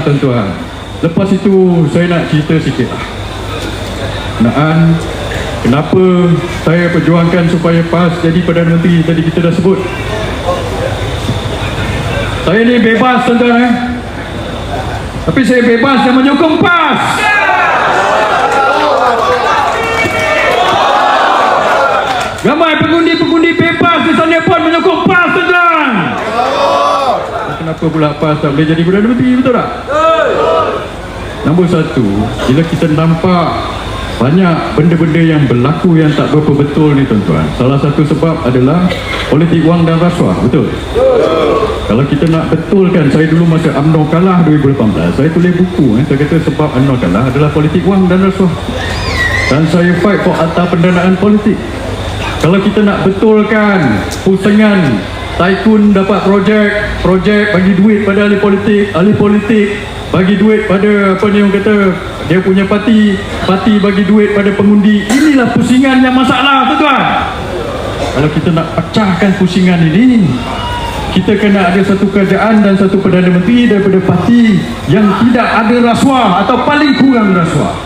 tuan-tuan. Lepas itu saya nak cerita sikit lah. Kenapa saya perjuangkan supaya PAS jadi Perdana Menteri tadi kita dah sebut. Saya ni bebas tuan-tuan tapi saya bebas dan menyokong PAS. Ramai pengundi-pengundi bebas di sana pun menyokong PAS tuan-tuan. Kenapa pula PAS tak boleh jadi Perdana Menteri, betul tak? Nombor satu, bila kita nampak banyak benda-benda yang berlaku yang tak berapa betul ni tuan-tuan, salah satu sebab adalah politik wang dan rasuah, betul? Kalau kita nak betulkan, saya dulu masa UMNO kalah 2018, saya tulis buku, saya kata sebab UMNO kalah adalah politik wang dan rasuah. Dan saya fight for harta pendanaan politik. Kalau kita nak betulkan pusingan tycoon dapat projek bagi duit pada ahli politik bagi duit pada apa ni orang kata dia punya parti bagi duit pada pengundi, inilah pusingan yang masalah tuan-tuan. Kalau kita nak pecahkan pusingan ini, kita kena ada satu kerajaan dan satu Perdana Menteri daripada parti yang tidak ada rasuah atau paling kurang rasuah,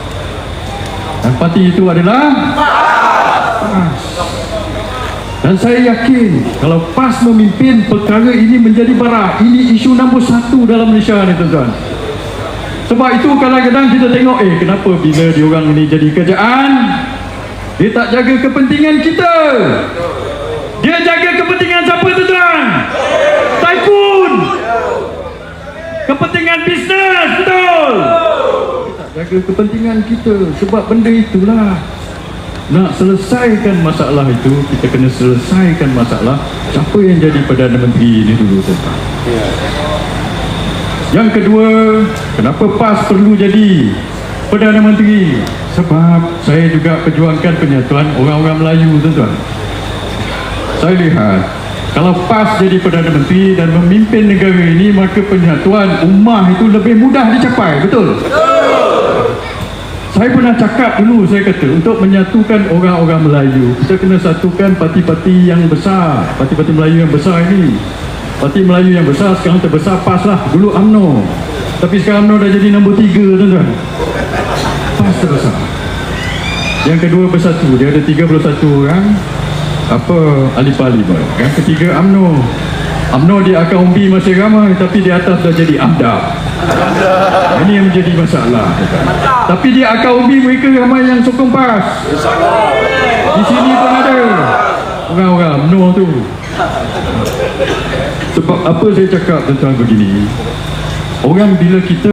dan parti itu adalah PAS. Dan saya yakin kalau PAS memimpin, perkara ini menjadi barak. Ini isu nombor satu dalam Malaysia ni tuan-tuan. Sebab itu kadang-kadang kita tengok kenapa bila diorang ini jadi kerajaan, dia tak jaga kepentingan kita. Dia jaga kepentingan siapa tuan-tuan? Tycoon. Kepentingan bisnes, betul. Dia tak jaga kepentingan kita. Sebab benda itulah, nak selesaikan masalah itu, kita kena selesaikan masalah siapa yang jadi Perdana Menteri ini dulu tuan-tuan. Yang kedua, kenapa PAS perlu jadi Perdana Menteri? Sebab saya juga perjuangkan penyatuan orang-orang Melayu tuan-tuan. Saya lihat kalau PAS jadi Perdana Menteri dan memimpin negara ini, maka penyatuan ummah itu lebih mudah dicapai, betul? Saya pernah cakap dulu, saya kata untuk menyatukan orang-orang Melayu, kita kena satukan parti-parti yang besar, parti-parti Melayu yang besar ini. Parti Melayu yang besar sekarang terbesar PAS lah. Dulu UMNO, tapi sekarang UMNO dah jadi nombor 3 tuan-tuan. PAS terbesar. Yang kedua bersatu, dia ada 31 orang ahli parlimen. Yang ketiga UMNO di akar umbi masih ramai, tapi di atas dah jadi AMDAP. Ini yang menjadi masalah. Tapi di akar umbi mereka ramai yang sokong PAS. Di sini pun ada orang-orang UMNO tu. Sebab apa saya cakap tentang begini, orang bila kita